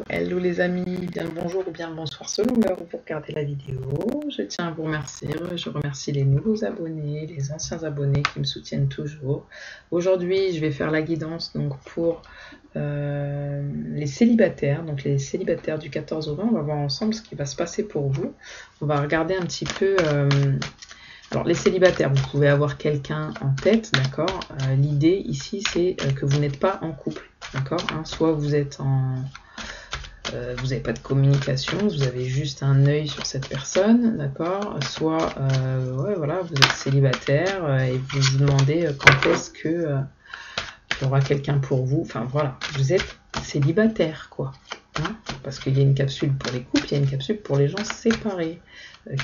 Hello les amis, bien le bonjour ou bien le bonsoir selon l'heure où vous regardez la vidéo. Je tiens à vous remercier, je remercie les nouveaux abonnés, les anciens abonnés qui me soutiennent toujours. Aujourd'hui, je vais faire la guidance donc pour les célibataires, donc les célibataires du 14 au 20. On va voir ensemble ce qui va se passer pour vous. On va regarder un petit peu... Alors les célibataires, vous pouvez avoir quelqu'un en tête, d'accord. L'idée ici, c'est que vous n'êtes pas en couple, d'accord, hein. Soit vous êtes en... vous n'avez pas de communication, vous avez juste un œil sur cette personne, d'accord. Soit, ouais, voilà, vous êtes célibataire et vous vous demandez quand est-ce que il y aura quelqu'un pour vous. Enfin voilà, vous êtes célibataire, quoi. Hein, parce qu'il y a une capsule pour les couples, il y a une capsule pour les gens séparés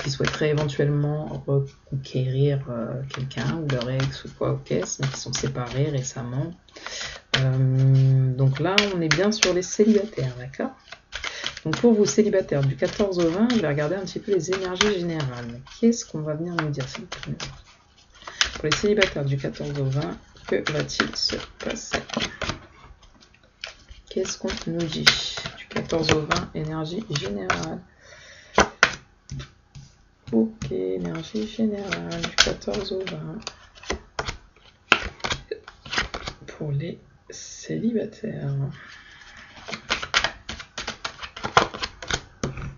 qui souhaiteraient éventuellement reconquérir quelqu'un ou leur ex ou quoi, ok, mais qui sont séparés récemment. Donc là, on est bien sur les célibataires, d'accord. Donc pour vous célibataires du 14 au 20, je vais regarder un petit peu les énergies générales. Qu'est-ce qu'on va venir nous dire, s'il vous plaît? Pour les célibataires du 14 au 20, que va-t-il se passer? Qu'est-ce qu'on nous dit? Du 14 au 20, énergie générale. Ok, énergie générale du 14 au 20. Pour les célibataires.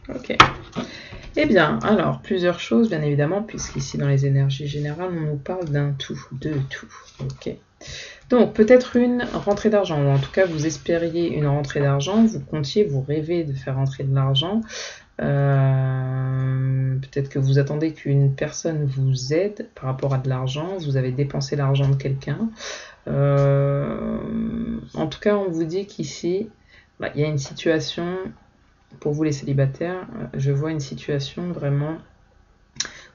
Ok. Eh bien, alors, plusieurs choses, bien évidemment, puisqu'ici, dans les énergies générales, on nous parle d'un tout, de tout. Ok. Donc, peut-être une rentrée d'argent, ou en tout cas, vous espériez une rentrée d'argent, vous comptiez, vous rêvez de faire rentrer de l'argent. Peut-être que vous attendez qu'une personne vous aide par rapport à de l'argent, vous avez dépensé l'argent de quelqu'un. En tout cas, on vous dit qu'ici, il y a une situation... Pour vous les célibataires, je vois une situation vraiment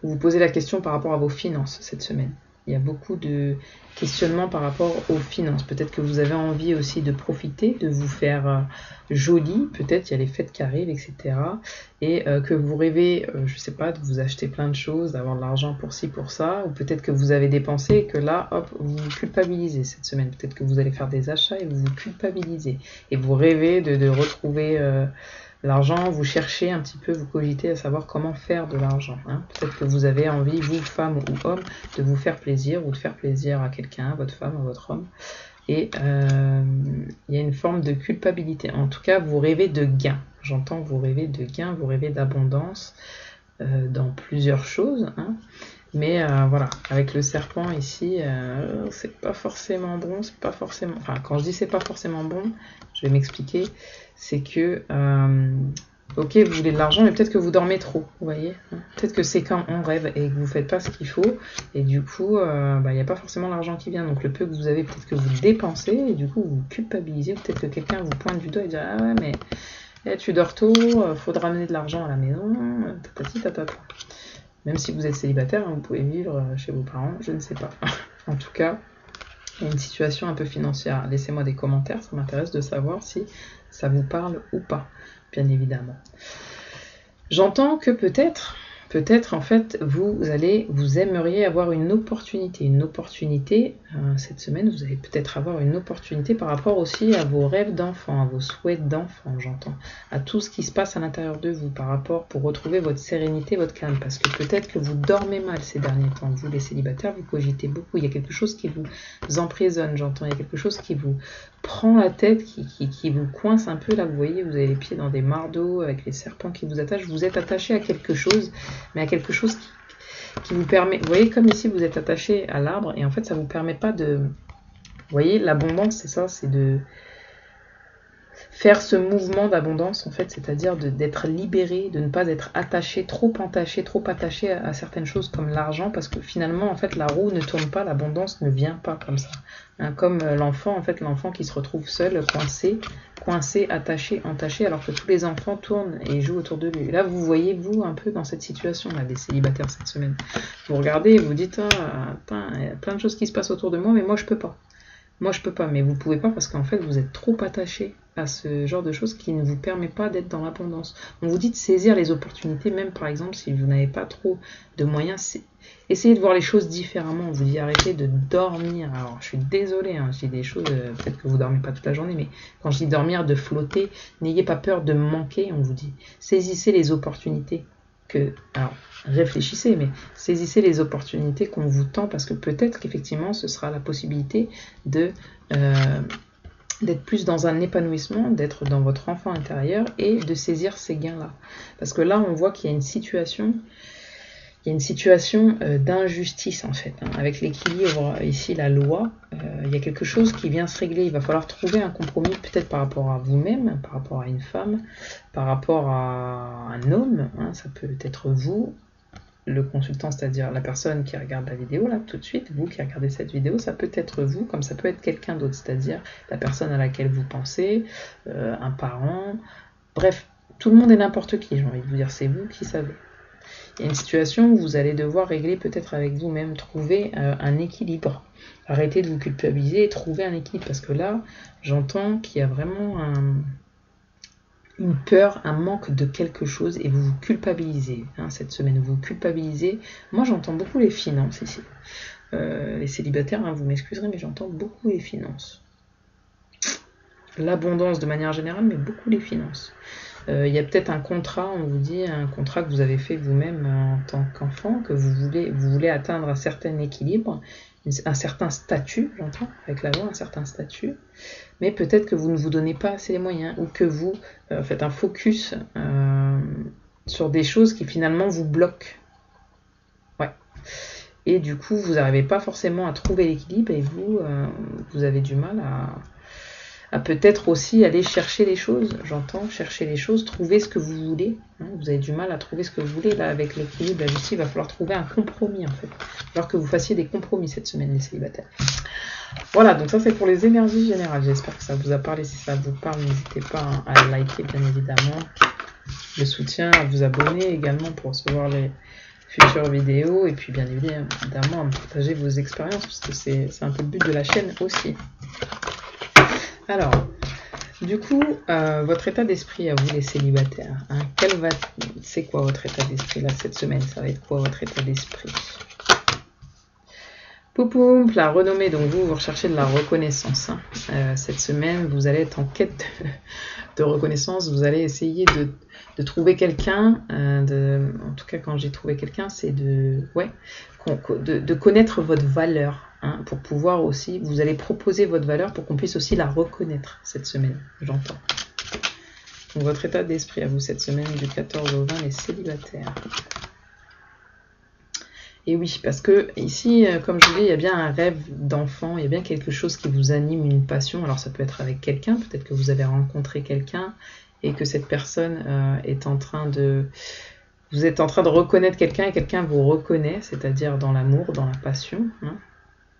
où vous posez la question par rapport à vos finances cette semaine. Il y a beaucoup de questionnements par rapport aux finances. Peut-être que vous avez envie aussi de profiter, de vous faire joli. Peut-être il y a les fêtes qui arrivent, etc. Et que vous rêvez, je ne sais pas, de vous acheter plein de choses, d'avoir de l'argent pour ci, pour ça. Ou peut-être que vous avez dépensé et que là, hop, vous vous culpabilisez cette semaine. Peut-être que vous allez faire des achats et vous vous culpabilisez. Et vous rêvez de retrouver... l'argent, vous cherchez un petit peu, vous cogitez à savoir comment faire de l'argent. Hein. Peut-être que vous avez envie, vous, femme ou homme, de vous faire plaisir ou de faire plaisir à quelqu'un, à votre femme, à votre homme. Et il y a une forme de culpabilité. En tout cas, vous rêvez de gain. J'entends vous rêvez de gain, vous rêvez d'abondance dans plusieurs choses. Hein. Mais voilà, avec le serpent ici, c'est pas forcément bon, c'est pas forcément... Enfin, quand je dis c'est pas forcément bon, je vais m'expliquer. C'est que, ok, vous voulez de l'argent, mais peut-être que vous dormez trop, vous voyez. Peut-être que c'est quand on rêve et que vous faites pas ce qu'il faut, et du coup, il n'y a pas forcément l'argent qui vient. Donc le peu que vous avez, peut-être que vous dépensez, et du coup, vous culpabilisez. Peut-être que quelqu'un vous pointe du doigt et dit « Ah ouais, mais tu dors tôt, faudra amener de l'argent à la maison, tatati tatata. » Même si vous êtes célibataire, vous pouvez vivre chez vos parents, je ne sais pas. En tout cas, il y a une situation un peu financière. Laissez-moi des commentaires, ça m'intéresse de savoir si ça vous parle ou pas, bien évidemment. J'entends que peut-être en fait, vous aimeriez avoir une opportunité, cette semaine, vous allez peut-être avoir une opportunité par rapport aussi à vos rêves d'enfant, à vos souhaits d'enfant, j'entends, à tout ce qui se passe à l'intérieur de vous, par rapport, pour retrouver votre sérénité, votre calme, parce que peut-être que vous dormez mal ces derniers temps, vous les célibataires, vous cogitez beaucoup, il y a quelque chose qui vous emprisonne, j'entends, il y a quelque chose qui vous prend la tête, qui vous coince un peu, là, vous voyez, vous avez les pieds dans des marcs d'eau, avec les serpents qui vous attachent, vous êtes attaché à quelque chose, mais à quelque chose qui vous permet... Vous voyez, comme ici, vous êtes attaché à l'arbre, et en fait, ça ne vous permet pas de... Vous voyez, l'abondance, c'est ça, c'est de faire ce mouvement d'abondance, en fait, c'est-à-dire d'être libéré, de ne pas être attaché, trop attaché à certaines choses comme l'argent, parce que finalement, en fait, la roue ne tourne pas, l'abondance ne vient pas comme ça. Hein, comme l'enfant, en fait, l'enfant qui se retrouve seul, coincé, attaché, entaché, alors que tous les enfants tournent et jouent autour de lui. Et là, vous voyez, vous, un peu dans cette situation-là, des célibataires cette semaine. Vous regardez et vous dites, ah, il y a plein de choses qui se passent autour de moi, mais moi, je peux pas. Moi, je peux pas, mais vous pouvez pas parce qu'en fait, vous êtes trop attaché à ce genre de choses qui ne vous permet pas d'être dans l'abondance. On vous dit de saisir les opportunités, même par exemple si vous n'avez pas trop de moyens, essayez de voir les choses différemment. On vous dit arrêtez de dormir. Alors, je suis désolée, hein, je dis des choses, peut-être que vous dormez pas toute la journée, mais quand je dis dormir, de flotter, n'ayez pas peur de manquer, on vous dit. Saisissez les opportunités alors, réfléchissez, mais saisissez les opportunités qu'on vous tend parce que peut-être qu'effectivement ce sera la possibilité d'être plus dans un épanouissement, d'être dans votre enfant intérieur et de saisir ces gains-là. Parce que là, on voit qu'il y a une situation d'injustice en fait, hein. Avec l'équilibre, ici la loi, il y a quelque chose qui vient se régler. Il va falloir trouver un compromis peut-être par rapport à vous-même, par rapport à une femme, par rapport à un homme, hein. Ça peut être vous, le consultant, c'est-à-dire la personne qui regarde la vidéo là tout de suite, vous qui regardez cette vidéo, ça peut être vous, comme ça peut être quelqu'un d'autre, c'est-à-dire la personne à laquelle vous pensez, un parent, bref, tout le monde et n'importe qui, j'ai envie de vous dire, c'est vous qui savez. Il y a une situation où vous allez devoir régler peut-être avec vous-même, trouver un équilibre. Arrêtez de vous culpabiliser et trouver un équilibre. Parce que là, j'entends qu'il y a vraiment une peur, un manque de quelque chose et vous vous culpabilisez. Hein, cette semaine, vous vous culpabilisez. Moi, j'entends beaucoup les finances ici. Les célibataires, hein, vous m'excuserez, mais j'entends beaucoup les finances. L'abondance de manière générale, mais beaucoup les finances. Il y a peut-être un contrat, on vous dit, un contrat que vous avez fait vous-même en tant qu'enfant, que vous voulez atteindre un certain équilibre, un certain statut, j'entends, avec la loi, un certain statut, mais peut-être que vous ne vous donnez pas assez les moyens, ou que vous faites un focus sur des choses qui finalement vous bloquent. Ouais. Et du coup, vous n'arrivez pas forcément à trouver l'équilibre, et vous avez du mal à peut-être aussi aller chercher les choses, j'entends, chercher les choses, trouver ce que vous voulez. Hein, vous avez du mal à trouver ce que vous voulez. Là, avec l'équilibre, la justice, il va falloir trouver un compromis, en fait. Il va falloir que vous fassiez des compromis cette semaine, les célibataires. Voilà, donc ça, c'est pour les énergies générales. J'espère que ça vous a parlé. Si ça vous parle, n'hésitez pas à liker, bien évidemment. Le soutien, à vous abonner également pour recevoir les futures vidéos. Et puis, bien évidemment, à partager vos expériences, parce que c'est un peu le but de la chaîne aussi. Alors, du coup, votre état d'esprit à vous les célibataires, hein, c'est quoi votre état d'esprit là cette semaine? Ça va être quoi votre état d'esprit? Poupoum, la renommée, donc vous recherchez de la reconnaissance. Hein. Cette semaine, vous allez être en quête de reconnaissance, vous allez essayer de trouver quelqu'un, en tout cas quand j'ai trouvé quelqu'un, c'est de connaître votre valeur. Hein, pour pouvoir aussi, vous allez proposer votre valeur pour qu'on puisse aussi la reconnaître cette semaine, j'entends. Donc votre état d'esprit à vous cette semaine du 14 au 20, les célibataires. Et oui, parce que ici, comme je vous dis, il y a bien un rêve d'enfant, il y a bien quelque chose qui vous anime, une passion. Alors ça peut être avec quelqu'un, peut-être que vous avez rencontré quelqu'un et que cette personne est en train de... Vous êtes en train de reconnaître quelqu'un et quelqu'un vous reconnaît, c'est-à-dire dans l'amour, dans la passion, hein.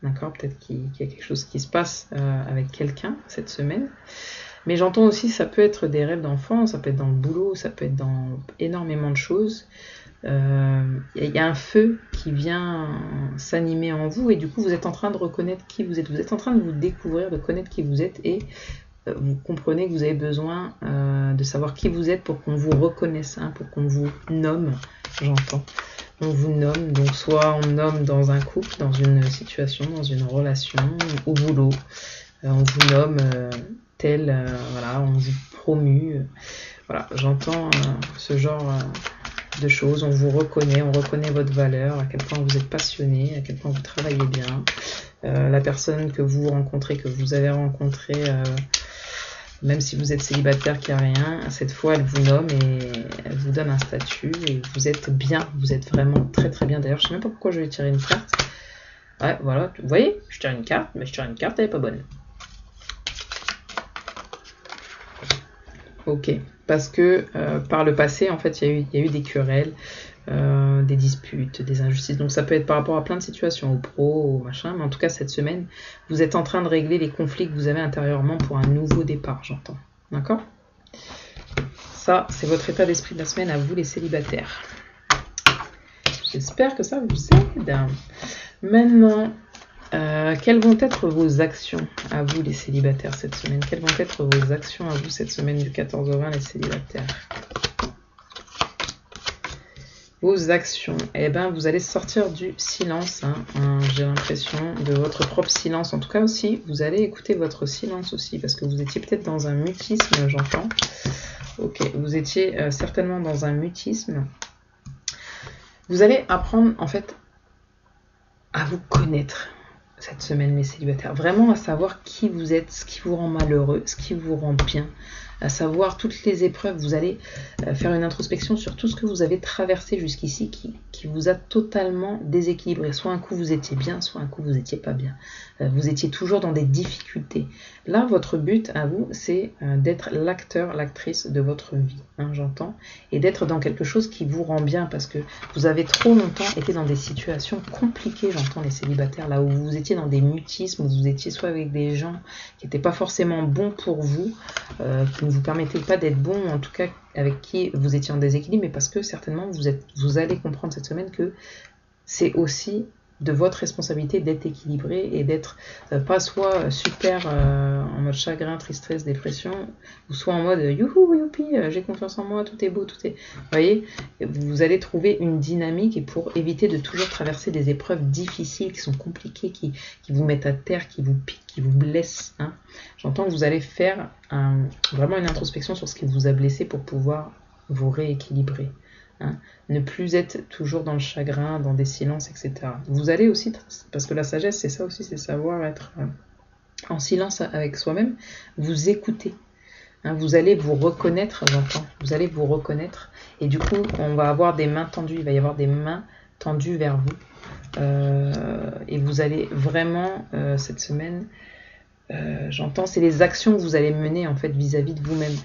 D'accord, peut-être qu'il y a quelque chose qui se passe avec quelqu'un cette semaine. Mais j'entends aussi, ça peut être des rêves d'enfants, ça peut être dans le boulot, ça peut être dans énormément de choses. Il y a un feu qui vient s'animer en vous et du coup, vous êtes en train de reconnaître qui vous êtes. Vous êtes en train de vous découvrir, de connaître qui vous êtes et vous comprenez que vous avez besoin de savoir qui vous êtes pour qu'on vous reconnaisse, hein, pour qu'on vous nomme, j'entends. On vous nomme, donc soit on nomme dans un couple, dans une situation, dans une relation, au boulot. On vous nomme tel, voilà, on vous promue. Voilà, j'entends ce genre de choses. On vous reconnaît, on reconnaît votre valeur, à quel point vous êtes passionné, à quel point vous travaillez bien. La personne que vous rencontrez, que vous avez rencontrée, même si vous êtes célibataire qui a rien, cette fois elle vous nomme et elle vous donne un statut et vous êtes bien, vous êtes vraiment très très bien. D'ailleurs, je sais même pas pourquoi je vais tirer une carte. Ouais, voilà, vous voyez, je tire une carte, mais je tire une carte, elle est pas bonne. Ok, parce que par le passé, en fait, il y a eu des querelles, des disputes, des injustices. Donc ça peut être par rapport à plein de situations, au pro, au machin. Mais en tout cas, cette semaine, vous êtes en train de régler les conflits que vous avez intérieurement pour un nouveau départ, j'entends. D'accord? Ça, c'est votre état d'esprit de la semaine à vous, les célibataires. J'espère que ça vous aide. Maintenant, Quelles vont être vos actions à vous les célibataires cette semaine? Quelles vont être vos actions à vous cette semaine du 14 au 20 les célibataires? Vos actions, eh ben vous allez sortir du silence, j'ai l'impression, de votre propre silence. En tout cas aussi, vous allez écouter votre silence aussi, parce que vous étiez peut-être dans un mutisme, j'entends. Ok, vous étiez certainement dans un mutisme. Vous allez apprendre en fait à vous connaître cette semaine les célibataires, vraiment à savoir qui vous êtes, ce qui vous rend malheureux, ce qui vous rend bien, à savoir toutes les épreuves. Vous allez faire une introspection sur tout ce que vous avez traversé jusqu'ici qui vous a totalement déséquilibré. Soit un coup vous étiez bien, soit un coup vous n'étiez pas bien. Vous étiez toujours dans des difficultés. Là, votre but à vous, c'est d'être l'acteur, l'actrice de votre vie, j'entends, et d'être dans quelque chose qui vous rend bien, parce que vous avez trop longtemps été dans des situations compliquées, j'entends les célibataires, là où vous étiez dans des mutismes, où vous étiez soit avec des gens qui n'étaient pas forcément bons pour vous, qui ne vous permettaient pas d'être bons, en tout cas avec qui vous étiez en déséquilibre, mais parce que certainement vous allez comprendre cette semaine que c'est aussi de votre responsabilité d'être équilibré et d'être pas soit super en mode chagrin, tristesse, dépression, ou soit en mode youhou, youpi, j'ai confiance en moi, tout est beau, tout est... Vous voyez, vous allez trouver une dynamique, et pour éviter de toujours traverser des épreuves difficiles qui sont compliquées, qui vous mettent à terre, qui vous piquent, qui vous blessent, j'entends que vous allez faire vraiment une introspection sur ce qui vous a blessé pour pouvoir vous rééquilibrer. Ne plus être toujours dans le chagrin, dans des silences, etc. Vous allez aussi, parce que la sagesse, c'est ça aussi, c'est savoir être en silence avec soi-même, vous écouter. Vous allez vous reconnaître, j'entends, vous allez vous reconnaître, et du coup, on va avoir des mains tendues, il va y avoir des mains tendues vers vous, et vous allez vraiment, cette semaine, j'entends, c'est les actions que vous allez mener en fait vis-à-vis de vous-même.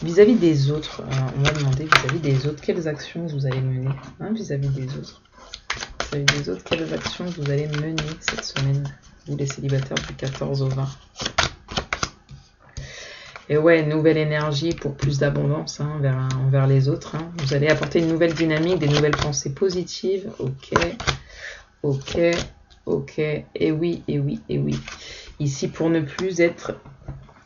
Vis-à-vis des autres, on va demander vis-à-vis des autres, quelles actions vous allez mener vis-à-vis des autres. Vis-à-vis des autres, quelles actions vous allez mener cette semaine, vous les célibataires du 14 au 20. Et ouais, nouvelle énergie pour plus d'abondance envers les autres. Vous allez apporter une nouvelle dynamique, des nouvelles pensées positives. Ok. Et oui. Ici, pour ne plus être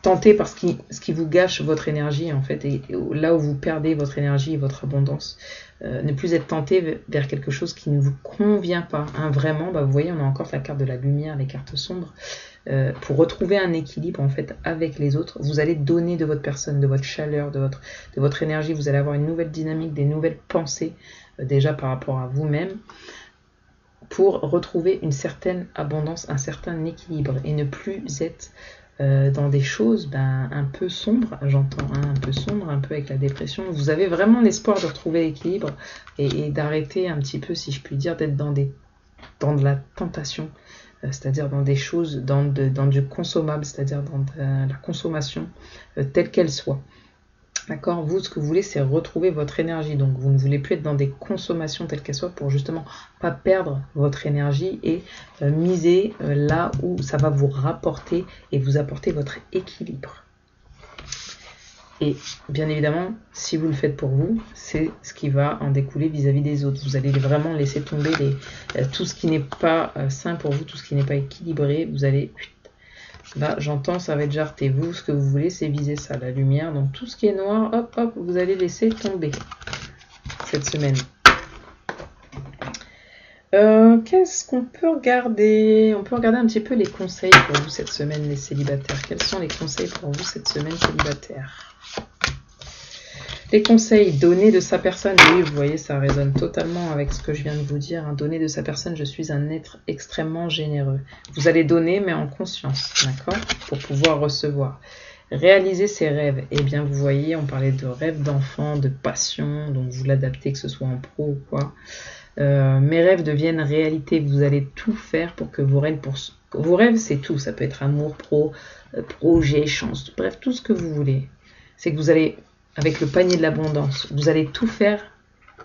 tenté par ce qui vous gâche votre énergie, en fait, et là où vous perdez votre énergie et votre abondance, ne plus être tenté vers quelque chose qui ne vous convient pas. Vraiment, vous voyez, on a encore la carte de la lumière, les cartes sombres. Pour retrouver un équilibre en fait avec les autres, vous allez donner de votre personne, de votre chaleur, de votre énergie. Vous allez avoir une nouvelle dynamique, des nouvelles pensées, déjà par rapport à vous-même, pour retrouver une certaine abondance, un certain équilibre, et ne plus être dans des choses un peu sombres, j'entends, un peu sombre, un peu avec la dépression. Vous avez vraiment l'espoir de retrouver l'équilibre et d'arrêter un petit peu, si je puis dire, d'être dans de la tentation, c'est-à-dire dans des choses, dans du consommable, c'est-à-dire dans la consommation telle qu'elle soit. D'accord, vous, ce que vous voulez, c'est retrouver votre énergie. Donc, vous ne voulez plus être dans des consommations telles qu'elles soient pour justement pas perdre votre énergie et miser là où ça va vous rapporter et vous apporter votre équilibre. Et bien évidemment, si vous le faites pour vous, c'est ce qui va en découler vis-à-vis des autres. Vous allez vraiment laisser tomber tout ce qui n'est pas sain pour vous, tout ce qui n'est pas équilibré. Vous allez... Là, j'entends, ça va être jarté. Vous, ce que vous voulez, c'est viser ça, la lumière. Donc, tout ce qui est noir, hop, vous allez laisser tomber cette semaine. Qu'est-ce qu'on peut regarder? On peut regarder un petit peu les conseils pour vous cette semaine, les célibataires. Quels sont les conseils pour vous cette semaine, célibataire? Les conseils, donner de sa personne, oui, vous voyez, ça résonne totalement avec ce que je viens de vous dire. Donner de sa personne, je suis un être extrêmement généreux. Vous allez donner, mais en conscience, d'accord, pour pouvoir recevoir. Réaliser ses rêves, eh bien, vous voyez, on parlait de rêves d'enfant, de passion, donc vous l'adaptez, que ce soit en pro ou quoi. Mes rêves deviennent réalité. Vous allez tout faire pour que vos rêves, c'est tout. Ça peut être amour, projet, chance, bref, tout ce que vous voulez. C'est que vous allez... Avec le panier de l'abondance, vous allez tout faire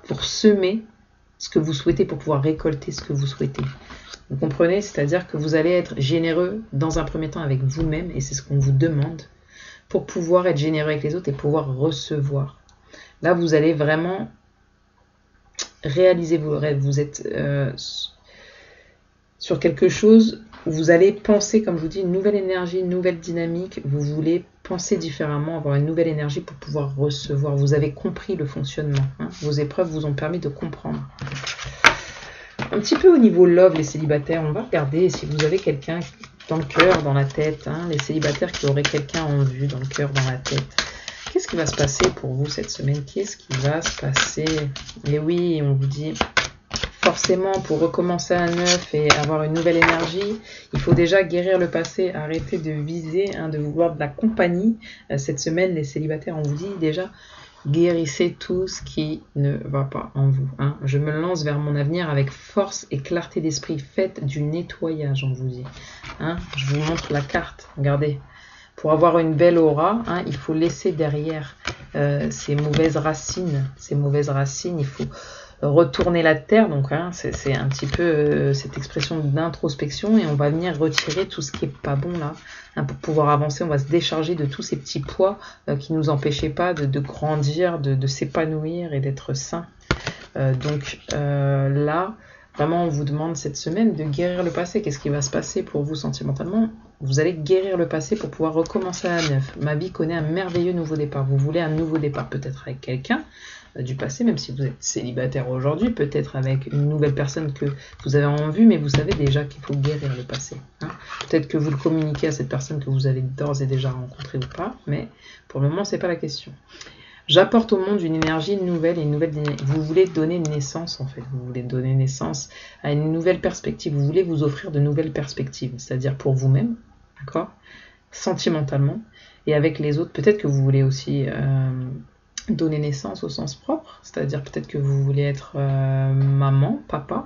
pour semer ce que vous souhaitez, pour pouvoir récolter ce que vous souhaitez. Vous comprenez? C'est-à-dire que vous allez être généreux dans un premier temps avec vous-même, et c'est ce qu'on vous demande, pour pouvoir être généreux avec les autres et pouvoir recevoir. Là, vous allez vraiment réaliser vos rêves. Vous êtes sur quelque chose vous allez penser, comme je vous dis, une nouvelle énergie, une nouvelle dynamique. Vous voulez penser différemment, avoir une nouvelle énergie pour pouvoir recevoir. Vous avez compris le fonctionnement. Hein. Vos épreuves vous ont permis de comprendre. Un petit peu au niveau love, les célibataires, on va regarder si vous avez quelqu'un dans le cœur, dans la tête. Hein, les célibataires qui auraient quelqu'un en vue, dans le cœur, dans la tête. Qu'est-ce qui va se passer pour vous cette semaine? Qu'est-ce qui va se passer? Et oui, on vous dit... Forcément, pour recommencer à neuf et avoir une nouvelle énergie, il faut déjà guérir le passé, arrêter de viser, hein, de vouloir de la compagnie. Cette semaine, les célibataires, on vous dit déjà, guérissez tout ce qui ne va pas en vous. Hein. Je me lance vers mon avenir avec force et clarté d'esprit. Faites du nettoyage, on vous dit. Hein. Je vous montre la carte, regardez. Pour avoir une belle aura, hein, il faut laisser derrière ces mauvaises racines. Ces mauvaises racines, il faut... retourner la terre, donc hein, c'est un petit peu cette expression d'introspection et on va venir retirer tout ce qui est pas bon là, hein, pour pouvoir avancer. On va se décharger de tous ces petits poids qui nous empêchaient pas de grandir, de s'épanouir et d'être sain. Donc là, vraiment on vous demande cette semaine de guérir le passé. Qu'est-ce qui va se passer pour vous sentimentalement? Vous allez guérir le passé pour pouvoir recommencer à neuf. Ma vie connaît un merveilleux nouveau départ. Vous voulez un nouveau départ, peut-être avec quelqu'un du passé, même si vous êtes célibataire aujourd'hui, peut-être avec une nouvelle personne que vous avez en vue, mais vous savez déjà qu'il faut guérir le passé. Hein. Peut-être que vous le communiquez à cette personne que vous avez d'ores et déjà rencontrée ou pas, mais pour le moment, c'est pas la question. J'apporte au monde une énergie nouvelle et une nouvelle dynamique. Vous voulez donner naissance, en fait. Vous voulez donner naissance à une nouvelle perspective. Vous voulez vous offrir de nouvelles perspectives, c'est-à-dire pour vous-même, d'accord, sentimentalement, et avec les autres. Peut-être que vous voulez aussi... donner naissance au sens propre, c'est-à-dire peut-être que vous voulez être maman, papa,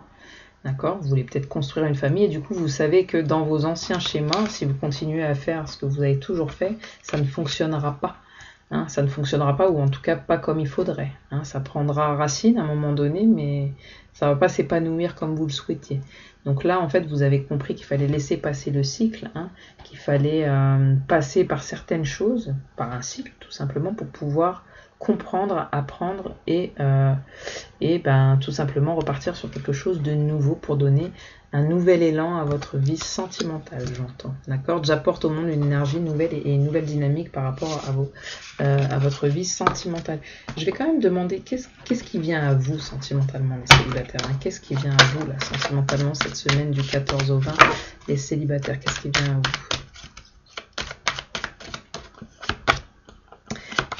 d'accord, vous voulez peut-être construire une famille et du coup vous savez que dans vos anciens schémas, si vous continuez à faire ce que vous avez toujours fait, ça ne fonctionnera pas. Hein, ça ne fonctionnera pas, ou en tout cas pas comme il faudrait. Hein, ça prendra racine à un moment donné, mais ça ne va pas s'épanouir comme vous le souhaitiez. Donc là, en fait, vous avez compris qu'il fallait laisser passer le cycle, hein, qu'il fallait passer par certaines choses, par un cycle tout simplement, pour pouvoir comprendre, apprendre et tout simplement repartir sur quelque chose de nouveau pour donner un nouvel élan à votre vie sentimentale, j'entends. D'accord? J'apporte au monde une énergie nouvelle et une nouvelle dynamique par rapport à votre vie sentimentale. Je vais quand même demander qu'est-ce qui vient à vous sentimentalement, les célibataires, hein? Qu'est-ce qui vient à vous là, sentimentalement cette semaine du 14 au 20, les célibataires, qu'est-ce qui vient à vous?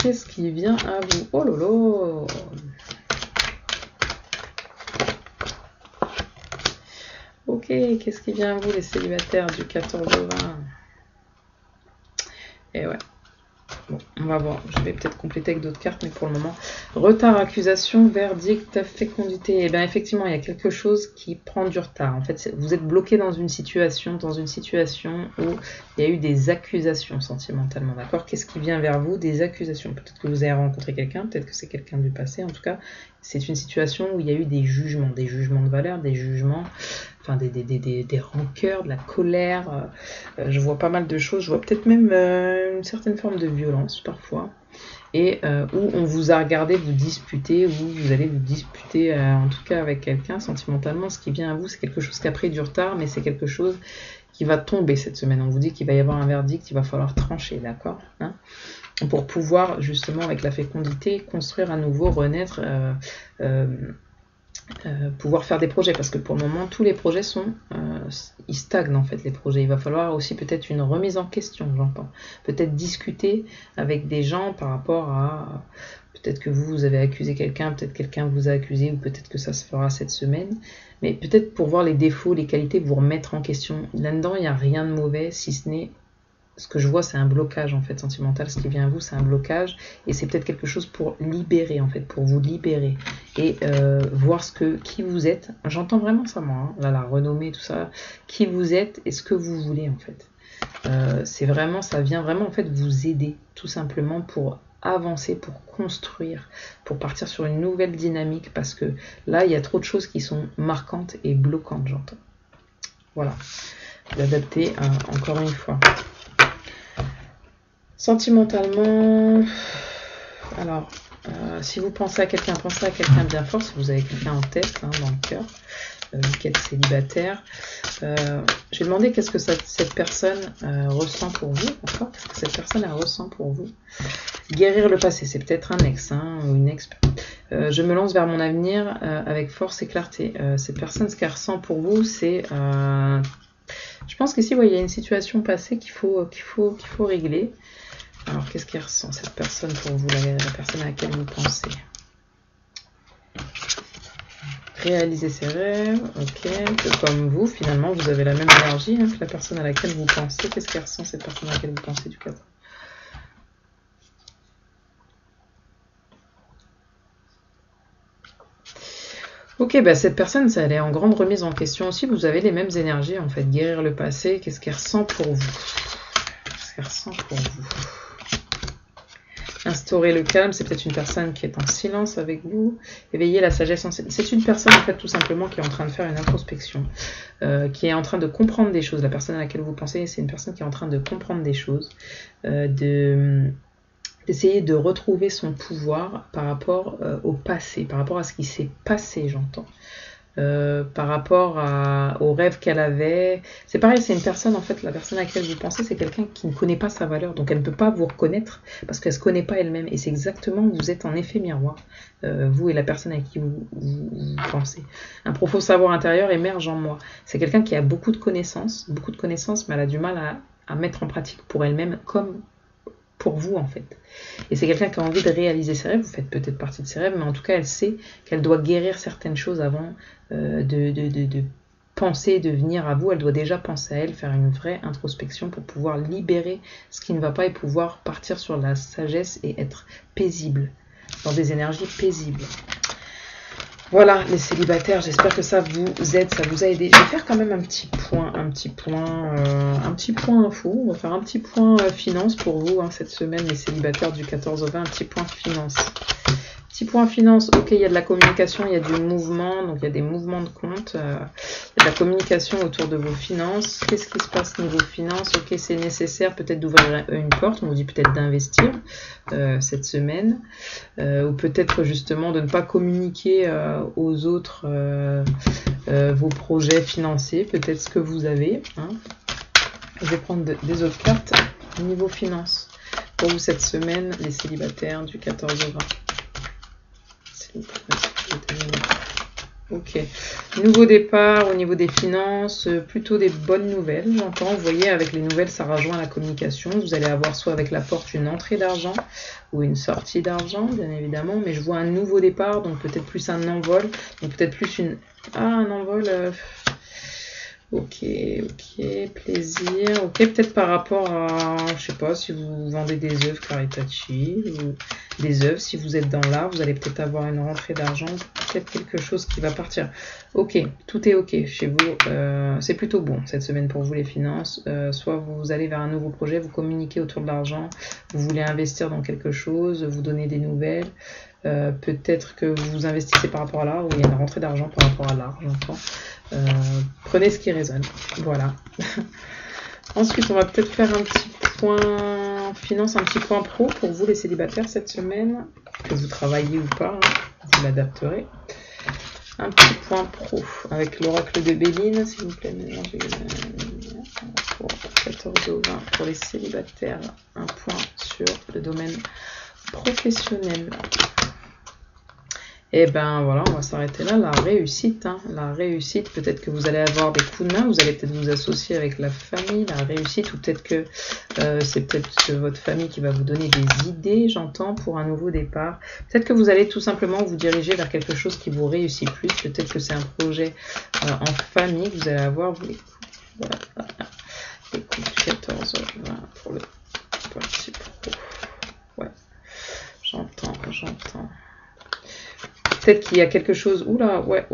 Qu'est-ce qui vient à vous? Oh lolo! Ok, qu'est-ce qui vient à vous les célibataires du 14 au 20? Et ouais. Bon, on va voir. Je vais peut-être compléter avec d'autres cartes, mais pour le moment, retard, accusation, verdict, fécondité. Et bien effectivement, il y a quelque chose qui prend du retard. En fait, vous êtes bloqué dans une situation où il y a eu des accusations sentimentalement. D'accord? Qu'est-ce qui vient vers vous? Des accusations. Peut-être que vous avez rencontré quelqu'un, peut-être que c'est quelqu'un du passé. En tout cas, c'est une situation où il y a eu des jugements de valeur, des jugements... Enfin, des rancœurs, de la colère, je vois pas mal de choses, je vois peut-être même une certaine forme de violence parfois, et où on vous a regardé vous disputer, où vous allez vous disputer en tout cas avec quelqu'un sentimentalement. Ce qui vient à vous, c'est quelque chose qui a pris du retard, mais c'est quelque chose qui va tomber cette semaine. On vous dit qu'il va y avoir un verdict, il va falloir trancher, d'accord, hein, pour pouvoir justement avec la fécondité construire à nouveau, renaître, pouvoir faire des projets, parce que pour le moment tous les projets ils stagnent en fait, les projets. Il va falloir aussi peut-être une remise en question, j'entends, peut-être discuter avec des gens par rapport à, peut-être que vous avez accusé quelqu'un, peut-être quelqu'un vous a accusé, ou peut-être que ça se fera cette semaine, mais peut-être pour voir les défauts, les qualités, vous remettre en question. Là-dedans il n'y a rien de mauvais, si ce n'est ce que je vois, c'est un blocage en fait sentimental. Ce qui vient à vous, c'est un blocage, et c'est peut-être quelque chose pour libérer en fait, pour vous libérer et voir qui vous êtes. J'entends vraiment ça moi, hein, là, la renommée, tout ça, qui vous êtes et ce que vous voulez en fait. C'est vraiment, ça vient vraiment en fait vous aider tout simplement pour avancer, pour construire, pour partir sur une nouvelle dynamique, parce que là il y a trop de choses qui sont marquantes et bloquantes, j'entends. Voilà, d'adapter encore une fois. Sentimentalement, alors Si vous pensez à quelqu'un, pensez à quelqu'un bien fort, si vous avez quelqu'un en tête, hein, dans le cœur, qui est célibataire. J'ai demandé qu'est-ce que cette personne ressent pour vous, d'accord? Qu'est-ce que cette personne elle ressent pour vous? Guérir le passé, c'est peut-être un ex, hein, ou une ex. Je me lance vers mon avenir avec force et clarté. Cette personne, ce qu'elle ressent pour vous, c'est... je pense qu'ici, il y a une situation passée qu'il faut régler. Alors, qu'est-ce qu'elle ressent, cette personne pour vous, la personne à laquelle vous pensez? Réaliser ses rêves, ok. Comme vous, finalement, vous avez la même énergie hein, que la personne à laquelle vous pensez. Qu'est-ce qu'elle ressent, cette personne à laquelle vous pensez du 4? Ok, bah cette personne, ça, elle est en grande remise en question aussi. Vous avez les mêmes énergies, en fait. Guérir le passé, qu'est-ce qu'elle ressent pour vous? Qu'est-ce qu'elle ressent pour vous? Instaurer le calme, c'est peut-être une personne qui est en silence avec vous. Éveiller la sagesse. C'est une personne, en fait, tout simplement, qui est en train de faire une introspection, qui est en train de comprendre des choses. La personne à laquelle vous pensez, c'est une personne qui est en train de comprendre des choses, d'essayer de retrouver son pouvoir par rapport au passé, par rapport à ce qui s'est passé, j'entends. Par rapport aux rêves qu'elle avait. C'est pareil, c'est une personne, en fait, la personne à laquelle vous pensez, c'est quelqu'un qui ne connaît pas sa valeur, donc elle ne peut pas vous reconnaître parce qu'elle ne se connaît pas elle-même. Et c'est exactement, vous êtes en effet miroir, vous et la personne à qui vous pensez. Un profond savoir intérieur émerge en moi. C'est quelqu'un qui a beaucoup de connaissances, mais elle a du mal à mettre en pratique pour elle-même, comme pour vous en fait. Et c'est quelqu'un qui a envie de réaliser ses rêves, vous faites peut-être partie de ses rêves, mais en tout cas elle sait qu'elle doit guérir certaines choses avant de penser, de venir à vous. Elle doit déjà penser à elle, faire une vraie introspection pour pouvoir libérer ce qui ne va pas et pouvoir partir sur la sagesse et être paisible, dans des énergies paisibles. Voilà les célibataires, j'espère que ça vous aide, ça vous a aidé. Je vais faire quand même un petit point info. On va faire un petit point finance pour vous hein, cette semaine, les célibataires du 14 au 20, un petit point finance. Petit point finance, ok, il y a de la communication, il y a du mouvement, donc il y a des mouvements de compte, il y a de la communication autour de vos finances. Qu'est-ce qui se passe niveau finances? Ok, c'est nécessaire peut-être d'ouvrir une porte, on vous dit peut-être d'investir cette semaine, ou peut-être justement de ne pas communiquer aux autres vos projets financiers, peut-être ce que vous avez. Hein. Je vais prendre des autres cartes niveau finances pour vous cette semaine, les célibataires du 14 au 20. Ok, nouveau départ au niveau des finances, plutôt des bonnes nouvelles, j'entends. Vous voyez, avec les nouvelles, ça rejoint la communication. Vous allez avoir soit avec la porte une entrée d'argent ou une sortie d'argent, bien évidemment. Mais je vois un nouveau départ, donc peut-être plus un envol, donc peut-être plus une... Ah, un envol... Ok, plaisir. Ok, peut-être par rapport à, je sais pas, si vous vendez des œuvres caritatives ou des œuvres, si vous êtes dans l'art, vous allez peut-être avoir une rentrée d'argent, peut-être quelque chose qui va partir. Ok, tout est ok chez vous. C'est plutôt bon cette semaine pour vous les finances. Soit vous allez vers un nouveau projet, vous communiquez autour de l'argent, vous voulez investir dans quelque chose, vous donnez des nouvelles. Peut-être que vous investissez par rapport à l'art, ou il y a une rentrée d'argent par rapport à l'art, j'entends. Prenez ce qui résonne. Voilà. Ensuite, on va peut-être faire un petit point finance, un petit point pro pour vous les célibataires cette semaine, que vous travaillez ou pas, hein, vous l'adapterez. Un petit point pro avec l'oracle de Béline, s'il vous plaît. Pour 14 au 20 pour les célibataires, un point sur le domaine professionnel. Et ben voilà, on va s'arrêter là. La réussite, hein, la réussite, peut-être que vous allez avoir des coups de main, vous allez peut-être vous associer avec la famille, la réussite, ou peut-être que c'est peut-être votre famille qui va vous donner des idées, j'entends, pour un nouveau départ. Peut-être que vous allez tout simplement vous diriger vers quelque chose qui vous réussit plus, peut-être que c'est un projet en famille que vous allez avoir, vous les coups du 14 20 pour le parti pro. Ouais, j'entends. Peut-être qu'il y a quelque chose... Oula, ouais.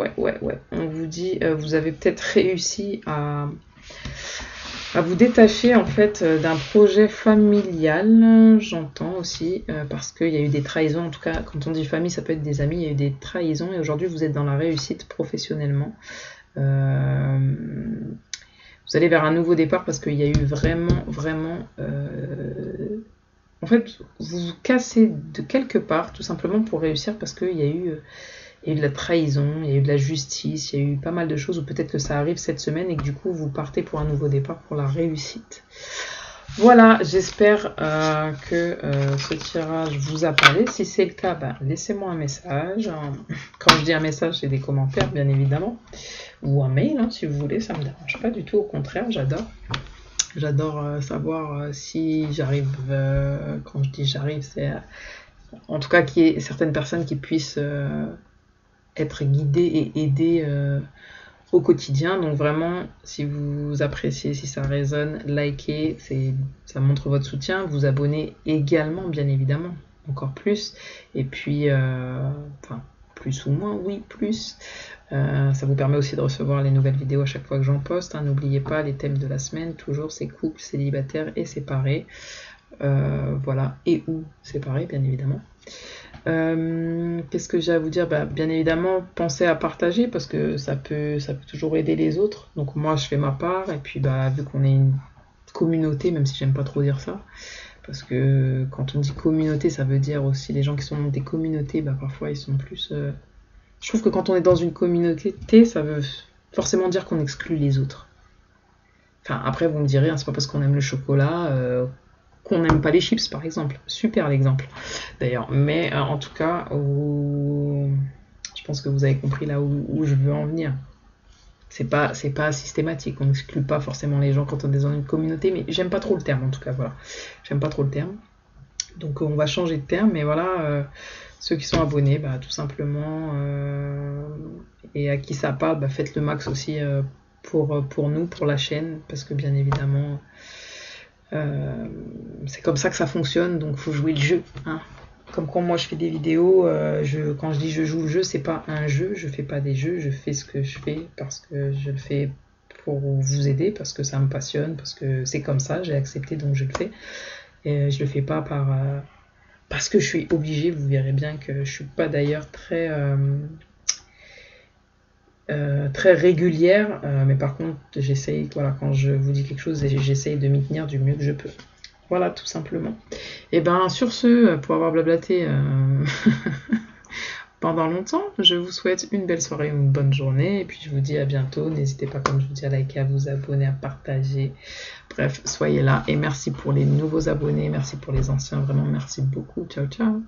On vous dit, vous avez peut-être réussi à vous détacher en fait d'un projet familial, j'entends aussi, parce qu'il y a eu des trahisons. En tout cas, quand on dit famille, ça peut être des amis, il y a eu des trahisons et aujourd'hui vous êtes dans la réussite professionnellement. Vous allez vers un nouveau départ parce qu'il y a eu vraiment en fait, vous vous cassez de quelque part, tout simplement pour réussir, parce qu'il y a eu de la trahison, il y a eu de la justice, il y a eu pas mal de choses, ou peut-être que ça arrive cette semaine et que du coup, vous partez pour un nouveau départ, pour la réussite. Voilà, j'espère que ce tirage vous a parlé. Si c'est le cas, laissez-moi un message. Quand je dis un message, c'est des commentaires, bien évidemment. Ou un mail, si vous voulez, ça ne me dérange pas du tout. Au contraire, j'adore. J'adore savoir si j'arrive. Quand je dis j'arrive, c'est en tout cas qu'il y ait certaines personnes qui puissent être guidées et aidées au quotidien. Donc vraiment, si vous appréciez, si ça résonne, likez, ça montre votre soutien. Vous abonnez également, bien évidemment, encore plus. Et puis, enfin, plus ou moins, oui, plus. Ça vous permet aussi de recevoir les nouvelles vidéos à chaque fois que j'en poste. N'oubliez pas les thèmes de la semaine, toujours c'est couple, célibataire et séparés. Voilà, et ou séparés, bien évidemment. Qu'est-ce que j'ai à vous dire? Bien évidemment, pensez à partager parce que ça peut toujours aider les autres. Donc moi, je fais ma part et puis vu qu'on est une communauté, même si j'aime pas trop dire ça, parce que quand on dit communauté, ça veut dire aussi les gens qui sont dans des communautés, parfois ils sont plus... Je trouve que quand on est dans une communauté, ça veut forcément dire qu'on exclut les autres. Enfin, après, vous me direz, c'est pas parce qu'on aime le chocolat... qu'on n'aime pas les chips par exemple, super l'exemple d'ailleurs, mais en tout cas je pense que vous avez compris là où je veux en venir. C'est pas systématique, on n'exclut pas forcément les gens quand on est dans une communauté, mais j'aime pas trop le terme en tout cas, voilà, j'aime pas trop le terme, donc on va changer de terme, mais voilà, ceux qui sont abonnés, tout simplement, et à qui ça parle, faites le max aussi pour nous, pour la chaîne, parce que bien évidemment c'est comme ça que ça fonctionne, donc faut jouer le jeu, Comme quand moi je fais des vidéos, quand je dis je joue le jeu, c'est pas un jeu, je fais pas des jeux, je fais ce que je fais parce que je le fais pour vous aider, parce que ça me passionne, parce que c'est comme ça, j'ai accepté donc je le fais, et je le fais pas parce que je suis obligée. Vous verrez bien que je suis pas d'ailleurs très régulière, mais par contre j'essaye, voilà, quand je vous dis quelque chose, j'essaye de m'y tenir du mieux que je peux. Voilà, tout simplement. Et sur ce, pour avoir blablaté pendant longtemps, je vous souhaite une belle soirée, une bonne journée, et puis je vous dis à bientôt. N'hésitez pas, comme je vous dis, à liker, à vous abonner, à partager. Bref, soyez là, et merci pour les nouveaux abonnés, merci pour les anciens, vraiment merci beaucoup. Ciao, ciao.